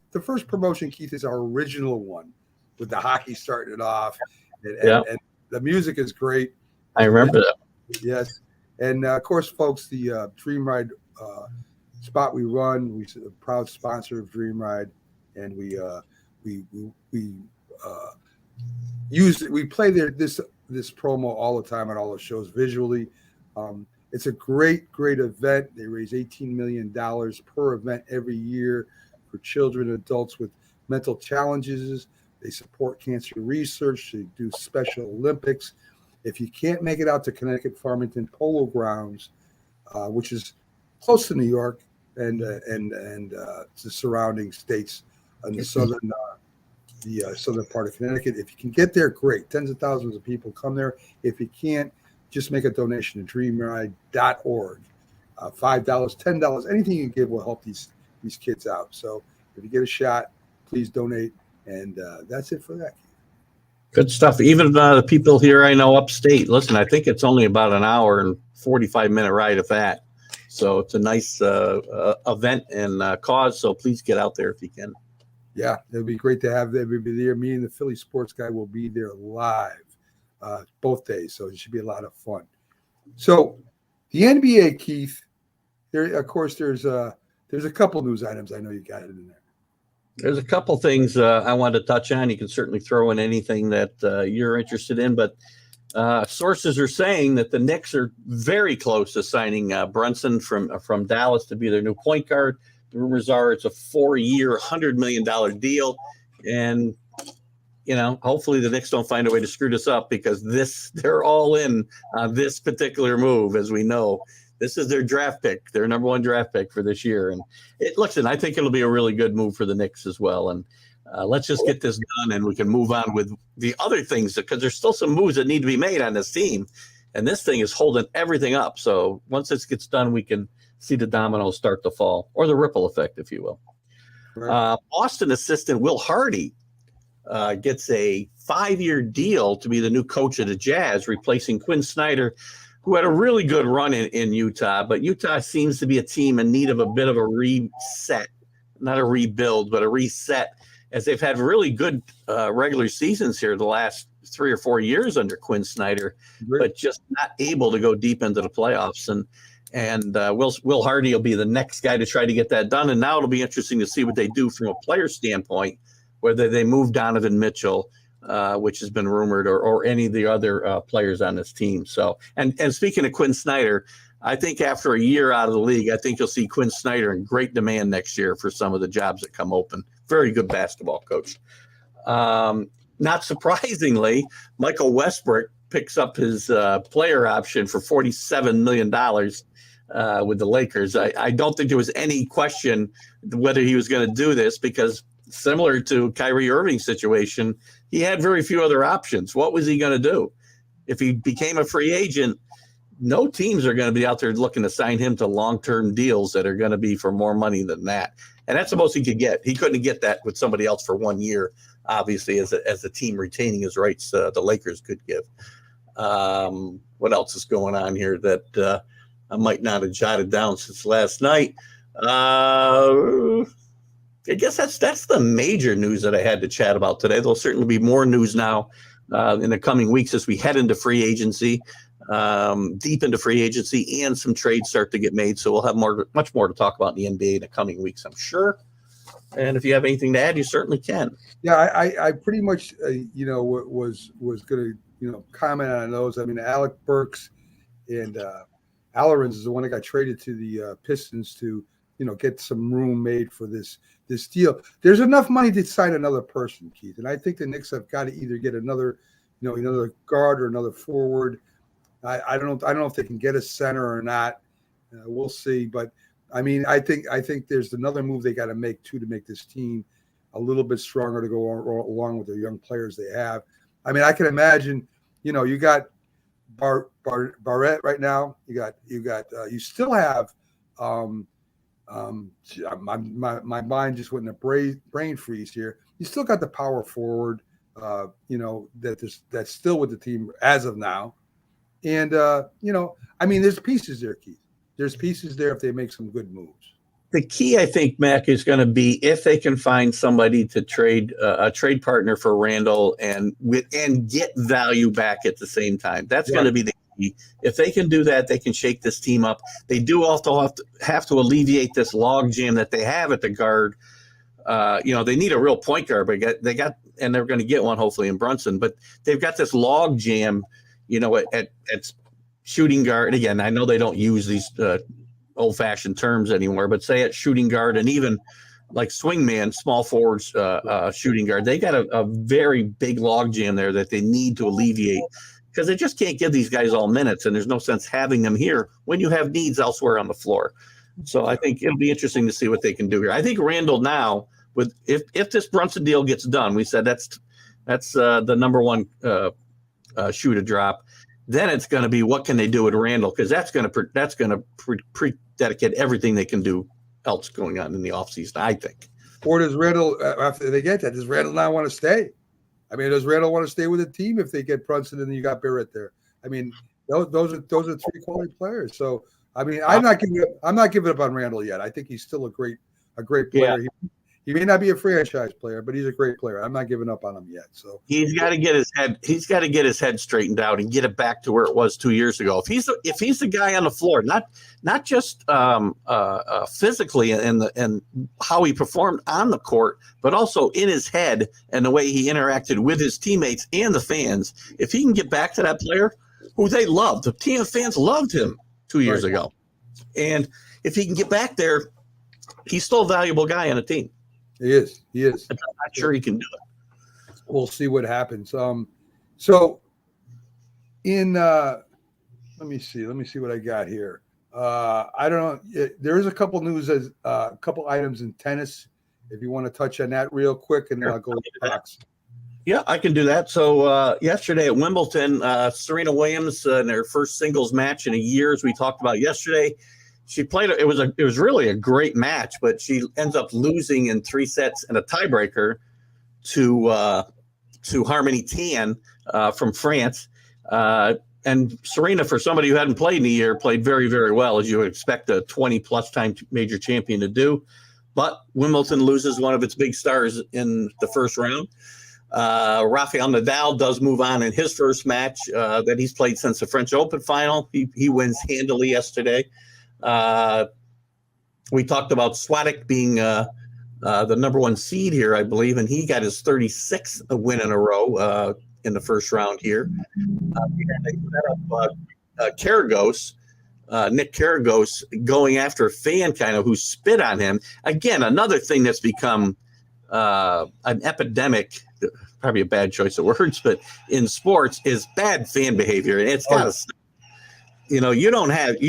promotion, Keith, is our original one with the hockey starting it off. And the music is great. I remember that. Yes. And of course, folks, the Dream Ride spot we run, we're a proud sponsor of Dream Ride, and we play this promo all the time at all the shows visually. It's a great event. They raise $18 million per event every year for children and adults with mental challenges. They support cancer research. They do Special Olympics. If you can't make it out to Connecticut Farmington Polo Grounds, which is close to New York and the surrounding states in the southern part of Connecticut, if you can get there, great. Tens of thousands of people come there. If you can't, just make a donation to dreamride.org. $5, $10, anything you give will help these kids out. So if you get a shot, please donate. And that's it for that. Good stuff. Even the people here I know upstate, listen, I think it's only about an hour and 45-minute ride of that. So it's a nice event and cause. So please get out there if you can. Yeah, it'll be great to have everybody there. Me and the Philly Sports Guy will be there live both days. So it should be a lot of fun. So the NBA, Keith, there, of course, there's there's a couple news items I know you got it in there. There's a couple things I wanted to touch on. You can certainly throw in anything that you're interested in, but sources are saying that the Knicks are very close to signing Brunson from Dallas to be their new point guard. The rumors are it's a 4-year, $100 million deal, and hopefully the Knicks don't find a way to screw this up, because they're all in on this particular move, as we know. This is their draft pick, their number one draft pick for this year. And listen, I think it'll be a really good move for the Knicks as well. And let's just get this done, and we can move on with the other things, because there's still some moves that need to be made on this team. And this thing is holding everything up. So once this gets done, we can see the dominoes start to fall, or the ripple effect, if you will. Right. Boston assistant Will Hardy gets a 5-year deal to be the new coach of the Jazz, replacing Quinn Snyder, who had a really good run in Utah. But Utah seems to be a team in need of a bit of a reset, not a rebuild, but a reset, as they've had really good regular seasons here the last 3 or 4 years under Quinn Snyder, but just not able to go deep into the playoffs. And Will Hardy will be the next guy to try to get that done. And now it'll be interesting to see what they do from a player standpoint, whether they move Donovan Mitchell, which has been rumored, or any of the other players on this team. So, and speaking of Quinn Snyder, I think after a year out of the league, I think you'll see Quinn Snyder in great demand next year for some of the jobs that come open. Very good basketball coach. Not surprisingly, Michael Westbrook picks up his player option for $47 million with the Lakers. I don't think there was any question whether he was going to do this, because similar to Kyrie Irving's situation, he had very few other options. What was he going to do? If he became a free agent, no teams are going to be out there looking to sign him to long-term deals that are going to be for more money than that. And that's the most he could get. He couldn't get that with somebody else for 1 year, obviously, as a team retaining his rights, the Lakers could give. What else is going on here that I might not have jotted down since last night? I guess that's the major news that I had to chat about today. There'll certainly be more news now in the coming weeks as we head into free agency, deep into free agency, and some trades start to get made. So we'll have much more to talk about in the NBA in the coming weeks, I'm sure. And if you have anything to add, you certainly can. Yeah, I pretty much was going to comment on those. I mean, Alec Burks and Allerens is the one that got traded to the Pistons to get some room made for this deal. There's enough money to sign another person, Keith, and I think the Knicks have got to either get another guard or another forward. I don't know if they can get a center or not. We'll see, but I mean, I think there's another move they got to make too, to make this team a little bit stronger, to go along with the young players they have. I mean, I can imagine, you got Barrett right now. You still have. My mind just went in a brain freeze here. You still got the power forward, that's still with the team as of now. And, I mean, there's pieces there, Keith. There's pieces there if they make some good moves. The key, I think, Mac, is going to be if they can find somebody to trade a trade partner for Randall and get value back at the same time. That's going to be the key. If they can do that, they can shake this team up. They do also have to alleviate this log jam that they have at the guard. They need a real point guard, but they got, and they're going to get one hopefully in Brunson. But they've got this log jam, at shooting guard. Again, I know they don't use these old-fashioned terms anymore, but say at shooting guard and even like swingman, small forwards, shooting guard. They got a very big log jam there that they need to alleviate, because they just can't give these guys all minutes, and there's no sense having them here when you have needs elsewhere on the floor. So I think it'll be interesting to see what they can do here. I think Randall now, if this Brunson deal gets done, we said that's the number one shoe to drop. Then it's going to be what can they do with Randall, because that's going to pre-dedicate everything they can do else going on in the offseason, I think. Or does Randall, after they get that, does Randall not want to stay? I mean, does Randall want to stay with the team if they get Brunson and you got Barrett there? I mean, those are 3 quality players. So I mean, I'm not giving up on Randall yet. I think he's still a great player. Yeah. He may not be a franchise player, but he's a great player. I'm not giving up on him yet. So he's got to get his head. He's got to get his head straightened out and get it back to where it was 2 years ago. If he's the guy on the floor, not just physically and how he performed on the court, but also in his head and the way he interacted with his teammates and the fans. If he can get back to that player who they loved, the team of fans loved him 2 years ago, and if he can get back there, he's still a valuable guy on a team. He is. I'm not sure he can do it. We'll see what happens. So in let me see what I got here. I don't know. There is a couple news as a couple items in tennis. If you want to touch on that real quick, and then I'll go to the box. Yeah, I can do that. So yesterday at Wimbledon, Serena Williams in her first singles match in a year, as we talked about yesterday. She played. It was really a great match, but she ends up losing in 3 sets and a tiebreaker to Harmony Tan from France. And Serena, for somebody who hadn't played in a year, played very, very well, as you would expect a 20-plus time major champion to do. But Wimbledon loses one of its big stars in the first round. Rafael Nadal does move on in his first match that he's played since the French Open final. He wins handily yesterday. We talked about Swiatek being the number 1 seed here, I believe, and he got his 36th win in a row in the first round here. They set up Kyrgios, Nick Kyrgios, going after a fan kind of who spit on him. Again, another thing that's become an epidemic, probably a bad choice of words, but in sports is bad fan behavior, and it's got to stop. You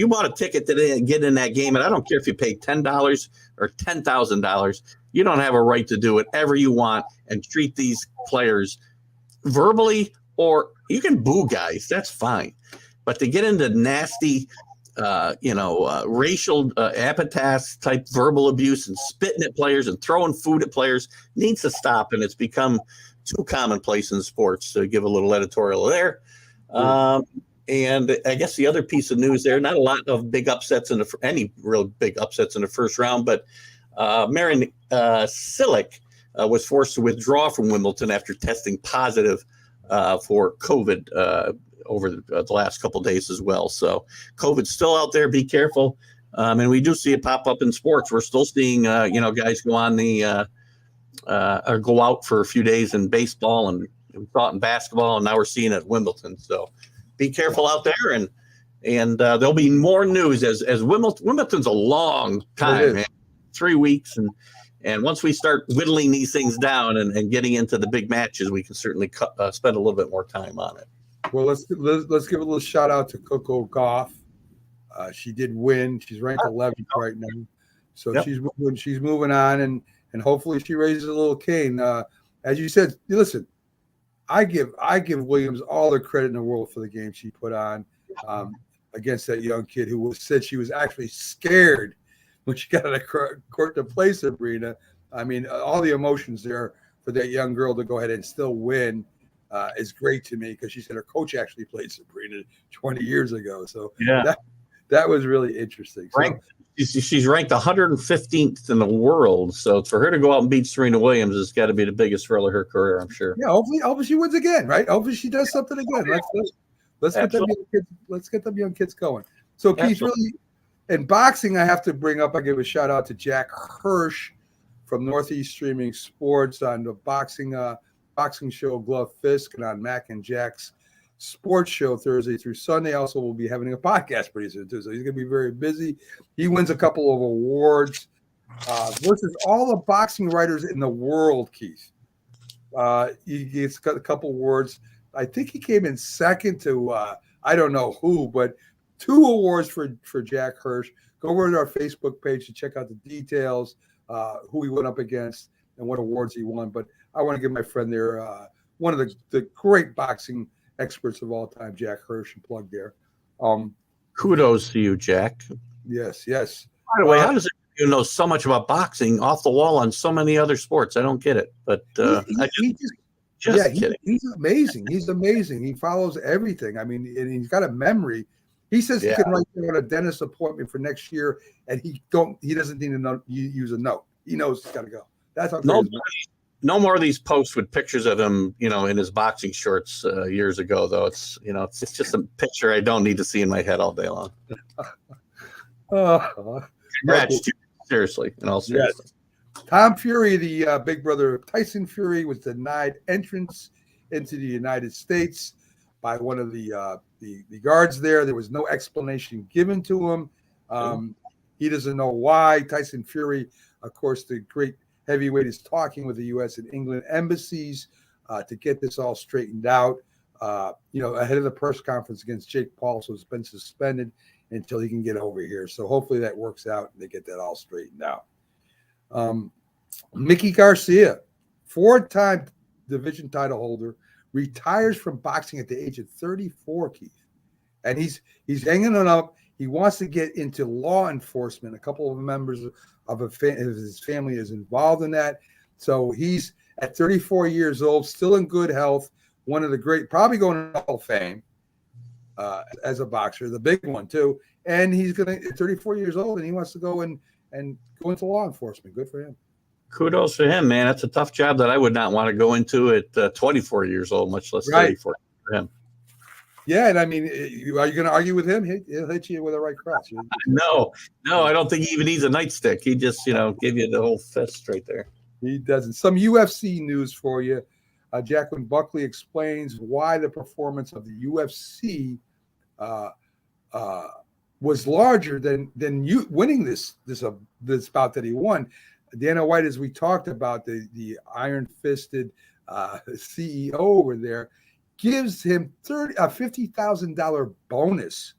bought a ticket to get in that game, and I don't care if you pay $10 or $10,000. You don't have a right to do whatever you want and treat these players verbally, or you can boo guys. That's fine. But to get into nasty, racial epithets type verbal abuse and spitting at players and throwing food at players needs to stop. And it's become too commonplace in sports. To give a little editorial there. And I guess the other piece of news there, not a lot of big upsets any real big upsets in the first round, but Marin Cilic was forced to withdraw from Wimbledon after testing positive for COVID over the last couple of days as well. So COVID's still out there. Be careful. And we do see it pop up in sports. We're still seeing, guys go on or go out for a few days in baseball, and we saw it in basketball, and now we're seeing it at Wimbledon. So be careful out there, and there'll be more news as Wimbledon's a long time, man. 3 weeks, and once we start whittling these things down and getting into the big matches, we can certainly spend a little bit more time on it. Well, let's give a little shout out to Coco Gauff. She did win. She's ranked 11th right now, so she's moving on, and hopefully she raises a little cane. As you said, listen. I give Williams all the credit in the world for the game she put on against that young kid who said she was actually scared when she got on the court to play Sabrina. I mean, all the emotions there for that young girl to go ahead and still win is great to me, because she said her coach actually played Sabrina 20 years ago. So that was really interesting. She's ranked 115th in the world, so for her to go out and beat Serena Williams has got to be the biggest thrill of her career, I'm sure. Yeah, hopefully she wins again, right? Hopefully she does something again. Let's get them young kids going. So Keith, really, in boxing, I have to bring up. I give a shout out to Jack Hirsch from Northeast Streaming Sports on the boxing show Glove Fist, and on Mac and Jack's sports show Thursday through Sunday. Also, we'll be having a podcast pretty soon too, so he's going to be very busy. He wins a couple of awards versus all the boxing writers in the world. Keith, he's got a couple awards. I think he came in second to I don't know who, but 2 awards for Jack Hirsch. Go over to our Facebook page to check out the details, who he went up against and what awards he won. But I want to give my friend there one of the great boxing experts of all time, Jack Hirsch, and plug there. Kudos to you, Jack. Yes. By the way, how does it you know so much about boxing off the wall on so many other sports? I don't get it, but he's amazing. He's amazing. He follows everything. I mean, and he's got a memory. He says he can write down a dentist appointment for next year, and he doesn't need to use a note. He knows he's got to go. That's how No, crazy. no more of these posts with pictures of him, in his boxing shorts years ago. Though it's just a picture I don't need to see in my head all day long. Congrats, Okay. seriously, in all Yes. seriousness. Tom Fury, the big brother of Tyson Fury, was denied entrance into the United States by one of the guards there. There was no explanation given to him. He doesn't know why. Tyson Fury, of course, the great heavyweight, is talking with the U.S. and England embassies to get this all straightened out. Ahead of the press conference against Jake Paul, so it's been suspended until he can get over here. So hopefully that works out and they get that all straightened out. Mickey Garcia, 4-time division title holder, retires from boxing at the age of 34, Keith. And he's hanging it up. He wants to get into law enforcement. A couple of members of his family is involved in that. So he's at 34 years old, still in good health, one of the great, probably going to the Hall of Fame as a boxer, the big one too. And he's going to 34 years old, and he wants to go and go into law enforcement. Good for him. Kudos to him, man. That's a tough job that I would not want to go into at 24 years old, much less 34 for him. Yeah, and I mean, are you going to argue with him? He'll hit you with a right cross. No, I don't think he even needs a nightstick. He just, give you the whole fist right there. He doesn't. Some UFC news for you. Jacqueline Buckley explains why the performance of the UFC was larger than you winning this bout that he won. Dana White, as we talked about, the iron-fisted CEO over there, gives him a $50,000 bonus,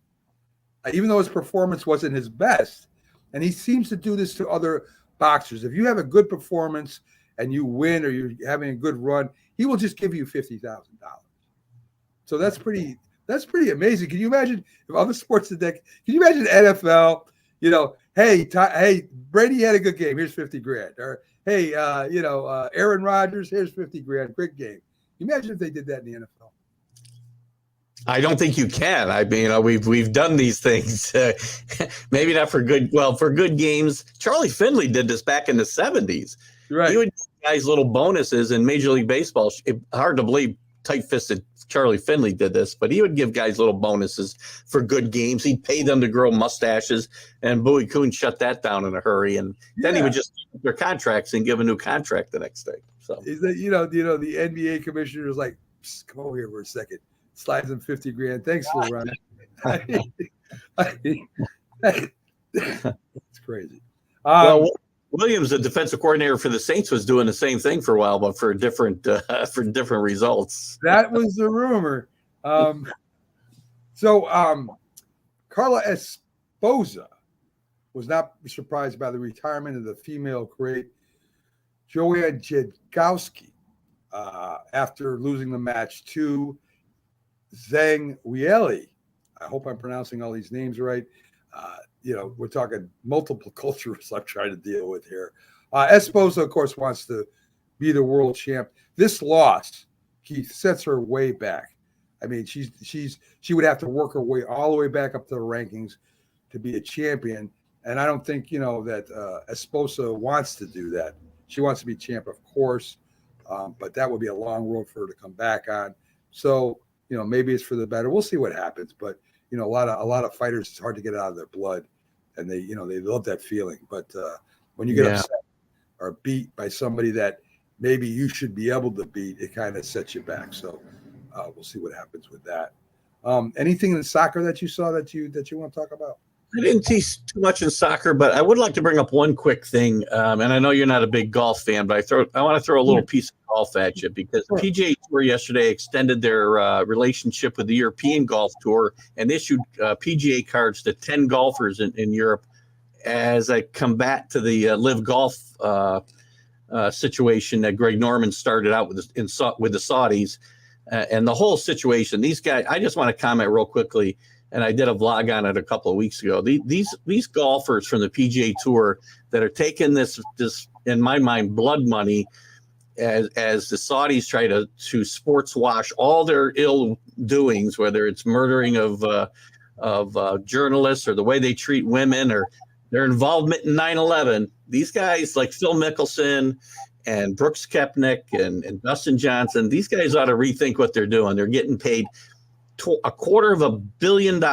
even though his performance wasn't his best. And he seems to do this to other boxers. If you have a good performance and you win, or you're having a good run, he will just give you $50,000. So that's pretty amazing. Can you imagine if other sports today? Can you imagine NFL? Hey, Brady had a good game. Here's $50,000. Or hey, Aaron Rodgers. Here's $50,000. Great game. Can you imagine if they did that in the NFL? I don't think you can. I mean, we've done these things. Maybe not for good. Well, for good games. Charlie Finley did this back in the 70s. Right. He would give guys little bonuses in Major League Baseball. Hard to believe tight-fisted Charlie Finley did this, but he would give guys little bonuses for good games. He'd pay them to grow mustaches, and Bowie Kuhn shut that down in a hurry. And then he would just keep their contracts and give a new contract the next day. So is that the NBA commissioner is like, come over here for a second. Slides him $50,000. Thanks, LeBron. It's crazy. Williams, the defensive coordinator for the Saints, was doing the same thing for a while, but for different results. That was the rumor. Carla Esposa was not surprised by the retirement of the female great Joanne Jedrzejowski after losing the match to Zhang Weili. I hope I'm pronouncing all these names right. We're talking multiple cultures I'm trying to deal with here. Esposa, of course, wants to be the world champ. This loss, Keith, sets her way back. I mean, she would have to work her way all the way back up to the rankings to be a champion. And I don't think, that Esposa wants to do that. She wants to be champ, of course, but that would be a long road for her to come back on. So, maybe it's for the better. We'll see what happens. But, a lot of fighters, it's hard to get it out of their blood. And they love that feeling. But when you get upset or beat by somebody that maybe you should be able to beat, it kind of sets you back. So we'll see what happens with that. Anything in soccer that you saw that you want to talk about? I didn't see too much in soccer, but I would like to bring up one quick thing. And I know you're not a big golf fan, but I want to throw a little piece of golf at you, because the PGA Tour yesterday extended their relationship with the European Golf Tour and issued PGA cards to 10 golfers in Europe as a combat to the Live Golf situation that Greg Norman started out with the Saudis. And the whole situation, these guys, I just want to comment real quickly. And I did a vlog on it a couple of weeks ago. These golfers from the PGA Tour that are taking this in my mind blood money as the Saudis try to sports wash all their ill doings, whether it's murdering of journalists or the way they treat women or their involvement in 9/11. these guys like Phil Mickelson and Brooks Koepka and Dustin Johnson, these guys ought to rethink what they're doing. They're getting paid $250 million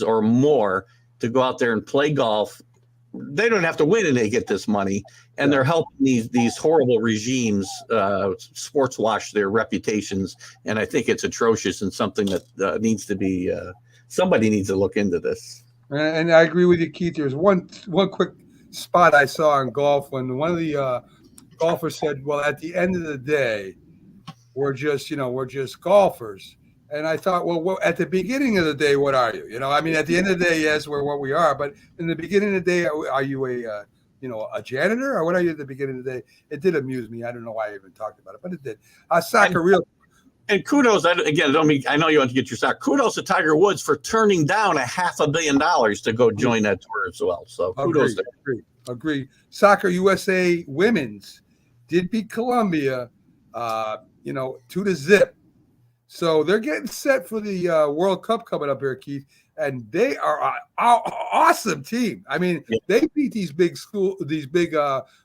or more to go out there and play golf. They don't have to win and they get this money, and they're helping these horrible regimes sports wash their reputations. And I think it's atrocious and something that needs to be somebody needs to look into this. And I agree with you, Keith. There's one quick spot I saw in golf when one of the golfers said, "Well, at the end of the day, we're just golfers." And I thought, well, at the beginning of the day, what are you? I mean, at the end of the day, yes, we're what we are. But in the beginning of the day, are you a janitor, or what are you at the beginning of the day? It did amuse me. I don't know why I even talked about it, but it did. Soccer, real. And kudos, again, I know you want to get your stock. Kudos to Tiger Woods for turning down $500 million to go join that tour as well. So kudos. Agree. Soccer USA women's did beat Colombia, 2-0. So they're getting set for the World Cup coming up here, Keith, and they are an awesome team. I mean, they beat these big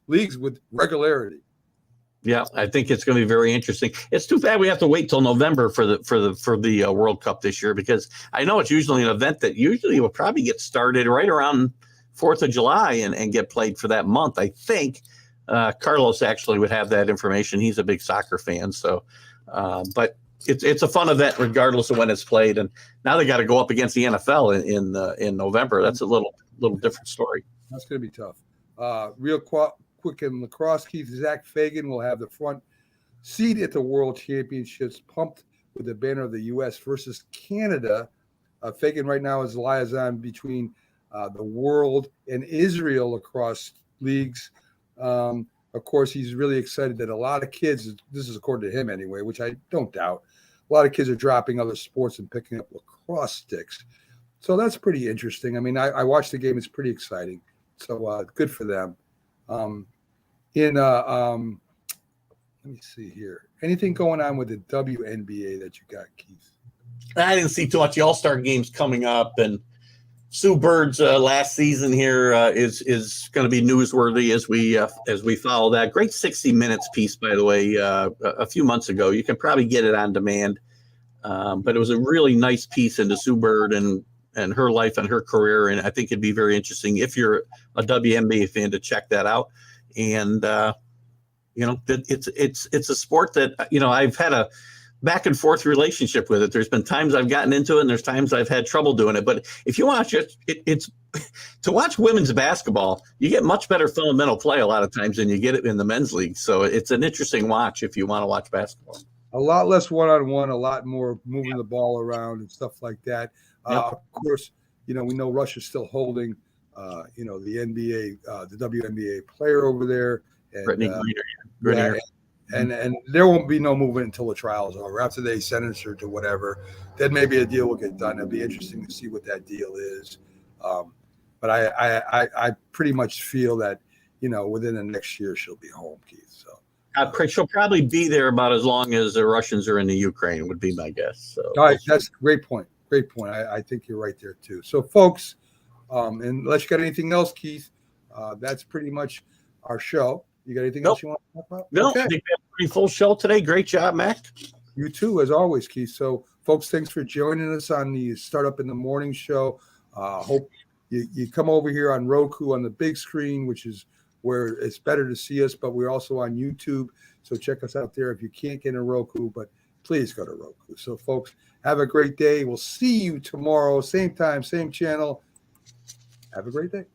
leagues with regularity. Yeah, I think it's going to be very interesting. It's too bad we have to wait till November for the World Cup this year, because I know it's usually an event that usually will probably get started right around 4th of July and get played for that month. I think Carlos actually would have that information. He's a big soccer fan, so but. It's a fun event regardless of when it's played, and now they got to go up against the NFL in November. That's a little different story. That's going to be tough. Real quick in lacrosse, Keith, Zach Fagan will have the front seat at the World Championships, pumped with the banner of the U.S. versus Canada. Fagan right now is liaison between the World and Israel lacrosse leagues. Of course, he's really excited that a lot of kids, this is according to him anyway, which I don't doubt, a lot of kids are dropping other sports and picking up lacrosse sticks. So that's pretty interesting. I mean, I watched the game. It's pretty exciting. So good for them. Let me see here. Anything going on with the WNBA that you got, Keith? I didn't see too much. The All-Star game's coming up, and Sue Bird's last season here is going to be newsworthy as we follow that. Great 60 Minutes piece, by the way, a few months ago. You can probably get it on demand, but it was a really nice piece into Sue Bird and her life and her career, and I think it'd be very interesting if you're a WNBA fan to check that out. And it's a sport that I've had a back and forth relationship with it. There's been times I've gotten into it and there's times I've had trouble doing it. But if you watch it, it's to watch women's basketball, you get much better fundamental play a lot of times than you get it in the men's league. So it's an interesting watch if you want to watch basketball. A lot less one-on-one, a lot more moving the ball around and stuff like that. Of course, we know Russia's still holding, the NBA, the WNBA player over there. And, Brittany Griner. And there won't be no movement until the trial is over. After they sentence her to whatever, then maybe a deal will get done. It'll be interesting to see what that deal is. But I pretty much feel that, within the next year she'll be home, Keith. So she'll probably be there about as long as the Russians are in the Ukraine, would be my guess. So all right, that's a great point. Great point. I think you're right there too. So folks, unless you got anything else, Keith, that's pretty much our show. You got anything else you want to talk about? No, okay. I think we have a pretty full show today. Great job, Mac. You too, as always, Keith. So, folks, thanks for joining us on the Startup in the Morning show. Hope you come over here on Roku on the big screen, which is where it's better to see us, but we're also on YouTube. So check us out there if you can't get a Roku, but please go to Roku. So, folks, have a great day. We'll see you tomorrow, same time, same channel. Have a great day.